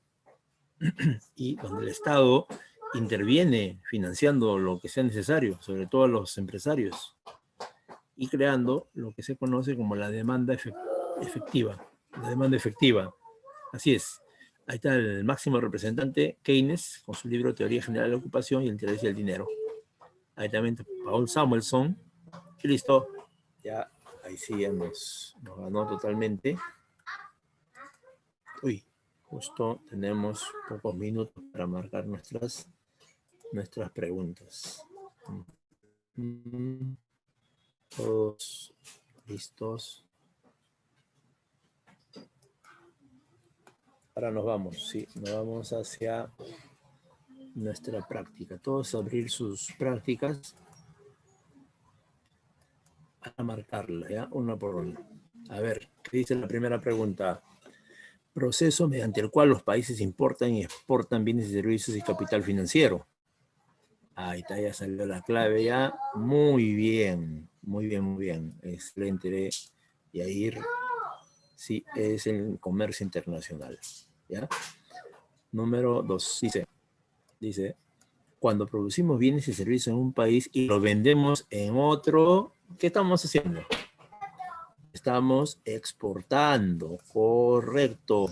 [SPEAKER 1] y donde el Estado interviene financiando lo que sea necesario, sobre todo a los empresarios, y creando lo que se conoce como la demanda efectiva. La demanda efectiva. Así es. Ahí está el máximo representante, Keynes, con su libro Teoría General de la Ocupación y el Interés y el Dinero. Ahí también Paul Samuelson. Y listo. Ya, ahí sí ya nos ganó totalmente. Uy, justo tenemos pocos minutos para marcar nuestras preguntas. Todos listos. Ahora nos vamos, sí, nos vamos hacia nuestra práctica. Todos abrir sus prácticas a marcarla, ¿ya? Una por una. A ver, ¿qué dice la primera pregunta? Proceso mediante el cual los países importan y exportan bienes y servicios y capital financiero. Ahí está, ya salió la clave ya. Muy bien, muy bien, muy bien. Excelente. Y ahí sí, es el comercio internacional. ¿Ya? Número 2, dice, cuando producimos bienes y servicios en un país y los vendemos en otro, ¿qué estamos haciendo? Estamos exportando. Correcto,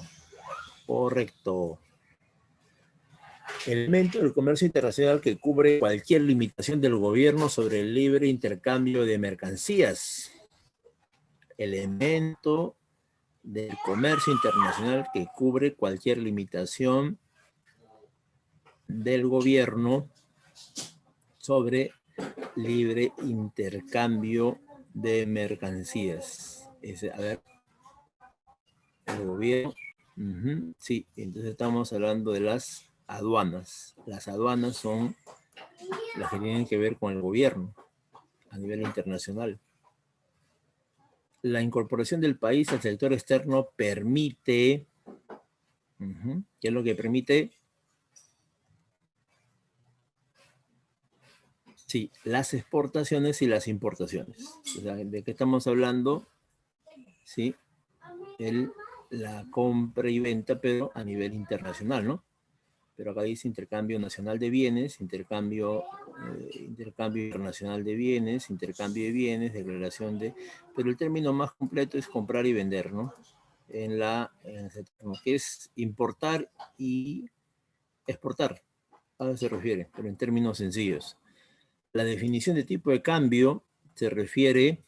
[SPEAKER 1] correcto. Elemento del comercio internacional que cubre cualquier limitación del gobierno sobre el libre intercambio de mercancías. Elemento del comercio internacional que cubre cualquier limitación del gobierno sobre libre intercambio de mercancías. A ver, el gobierno. Sí, entonces estamos hablando de las aduanas. Las aduanas son las que tienen que ver con el gobierno a nivel internacional. La incorporación del país al sector externo permite, ¿qué es lo que permite? Sí, las exportaciones y las importaciones. O sea, ¿de qué estamos hablando? Sí, la compra y venta, pero a nivel internacional, ¿no? Pero acá dice intercambio nacional de bienes, intercambio internacional de bienes, intercambio de bienes, declaración de... Pero el término más completo es comprar y vender, ¿no? Que es importar y exportar. A eso se refiere, pero en términos sencillos. La definición de tipo de cambio se refiere...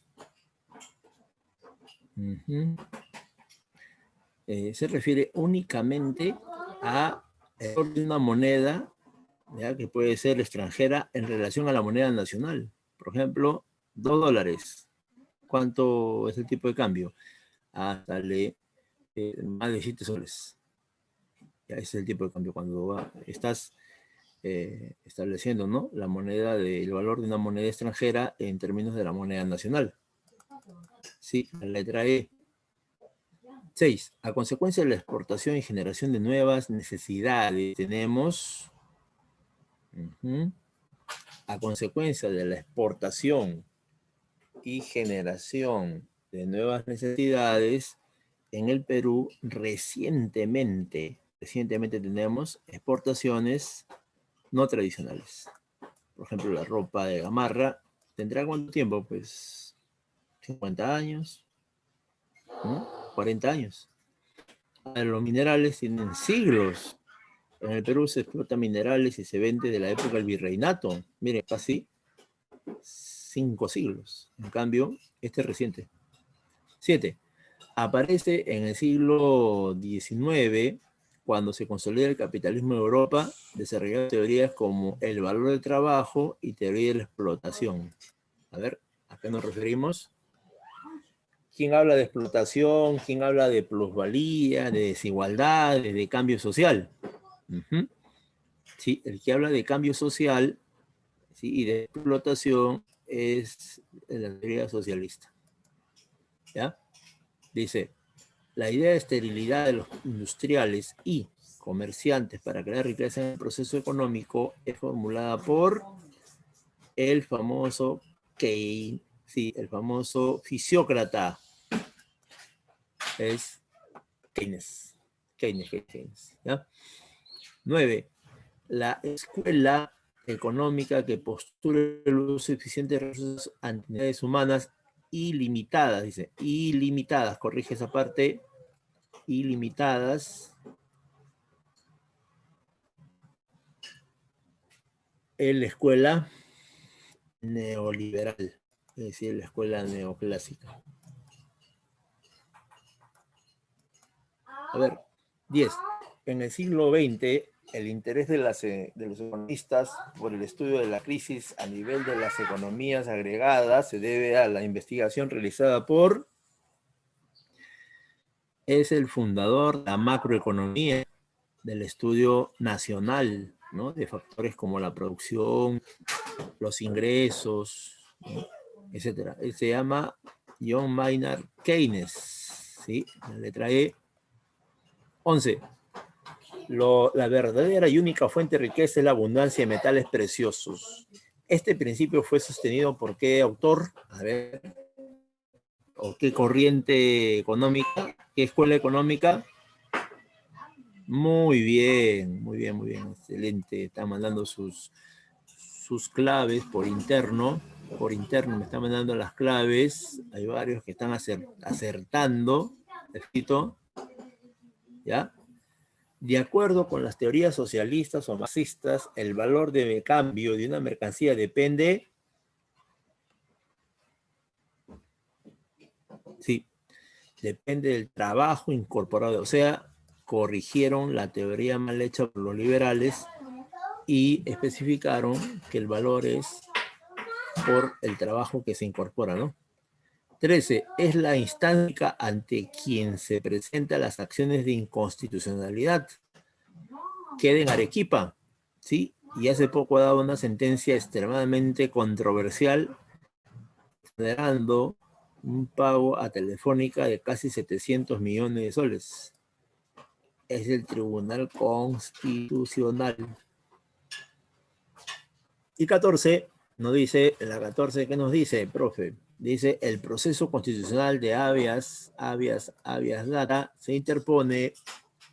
[SPEAKER 1] se refiere únicamente a una moneda, ¿ya? Que puede ser extranjera en relación a la moneda nacional. Por ejemplo, $2. ¿Cuánto es el tipo de cambio? Hasta más de 7 soles. Ya, ese es el tipo de cambio cuando estás estableciendo, ¿no? La moneda, el valor de una moneda extranjera en términos de la moneda nacional. Sí, la letra E. 6. A consecuencia de la exportación y generación de nuevas necesidades, tenemos, a consecuencia de la exportación y generación de nuevas necesidades, en el Perú recientemente tenemos exportaciones no tradicionales. Por ejemplo, la ropa de gamarra, ¿tendrá cuánto tiempo? Pues 50 años, ¿no? 40 años. Los minerales tienen siglos. En el Perú se explota minerales y se vende de la época del virreinato. Miren, casi 5 siglos. En cambio, este es reciente. 7. Aparece en el siglo XIX, cuando se consolida el capitalismo en Europa, desarrollando teorías como el valor del trabajo y teoría de la explotación. A ver, ¿a qué nos referimos? ¿Quién habla de explotación? ¿Quién habla de plusvalía, de desigualdad, de cambio social? Sí, el que habla de cambio social, ¿sí? Y de explotación es la teoría socialista. ¿Ya? Dice, la idea de esterilidad de los industriales y comerciantes para crear riqueza en el proceso económico es formulada por el famoso Keynes, sí, el famoso fisiócrata, es Keynes. ¿Ya? 9. La escuela económica que postula el uso eficiente de recursos ante necesidades humanas ilimitadas, dice, ilimitadas, corrige esa parte, ilimitadas, en la escuela neoliberal, es decir, la escuela neoclásica. A ver, 10. En el siglo XX, el interés de los economistas por el estudio de la crisis a nivel de las economías agregadas se debe a la investigación realizada por... Es el fundador de la macroeconomía, del estudio nacional, ¿no? De factores como la producción, los ingresos, ¿no? Etcétera. Él se llama John Maynard Keynes, ¿sí? La letra E. 11. La verdadera y única fuente de riqueza es la abundancia de metales preciosos. Este principio fue sostenido por qué autor, a ver, o qué corriente económica, qué escuela económica. Muy bien, muy bien, muy bien, excelente. Está mandando sus claves por interno me está mandando las claves. Hay varios que están acertando, escrito, ¿ya? De acuerdo con las teorías socialistas o marxistas, el valor de cambio de una mercancía depende, sí, depende del trabajo incorporado. O sea, corrigieron la teoría mal hecha por los liberales y especificaron que el valor es por el trabajo que se incorpora, ¿no? 13. Es la instancia ante quien se presentan las acciones de inconstitucionalidad. Queda en Arequipa, ¿sí? Y hace poco ha dado una sentencia extremadamente controversial, generando un pago a Telefónica de casi 700 millones de soles. Es el Tribunal Constitucional. Y 14, nos dice, la 14, ¿qué nos dice, profe? Dice, el proceso constitucional de habeas data se interpone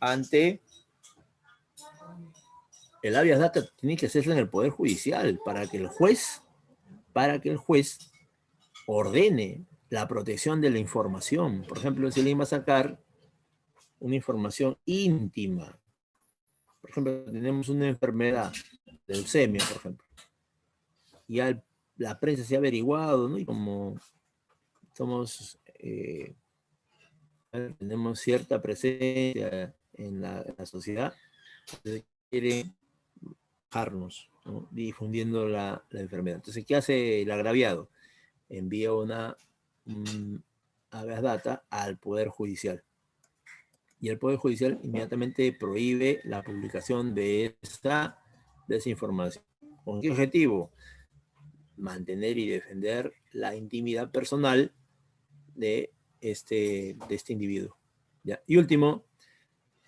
[SPEAKER 1] ante... El habeas data tiene que hacerse en el Poder Judicial para que el juez ordene la protección de la información. Por ejemplo, si le iba a sacar una información íntima, por ejemplo, tenemos una enfermedad, leucemia, por ejemplo, y ya la prensa se ha averiguado, ¿no? Y como somos, tenemos cierta presencia en la sociedad, entonces quieren bajarnos, ¿no? Difundiendo la enfermedad. Entonces, ¿qué hace el agraviado? Envía una habeas data al Poder Judicial. Y el Poder Judicial inmediatamente prohíbe la publicación de esa información. ¿Con qué objetivo? Mantener y defender la intimidad personal de este individuo. ¿Ya? Y último,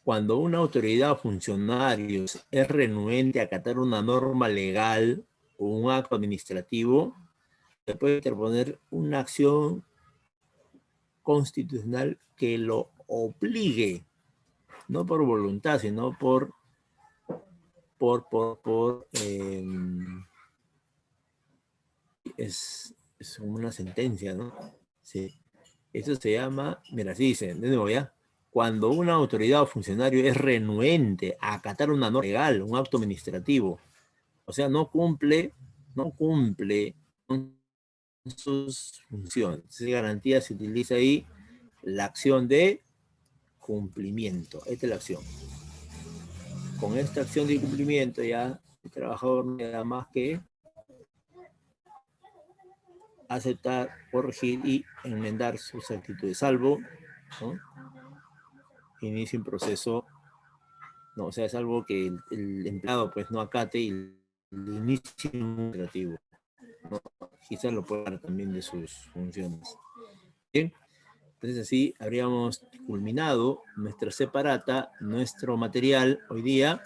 [SPEAKER 1] cuando una autoridad o funcionario es renuente a acatar una norma legal o un acto administrativo, se puede interponer una acción constitucional que lo obligue, no por voluntad, sino por es una sentencia, ¿no? Sí. Eso se llama, mira, así dice, de nuevo ya, cuando una autoridad o funcionario es renuente a acatar una norma legal, un acto administrativo, o sea, no cumple con sus funciones. Esa garantía se utiliza ahí la acción de cumplimiento. Esta es la acción. Con esta acción de cumplimiento ya el trabajador no da más que aceptar, corregir y enmendar sus actitudes, salvo, ¿no?, inicie un proceso, no, o sea, es algo que el empleado pues no acate y le inicie un operativo, ¿no? Quizás lo pueda dar también de sus funciones. Bien, entonces así habríamos culminado nuestra separata, nuestro material hoy día.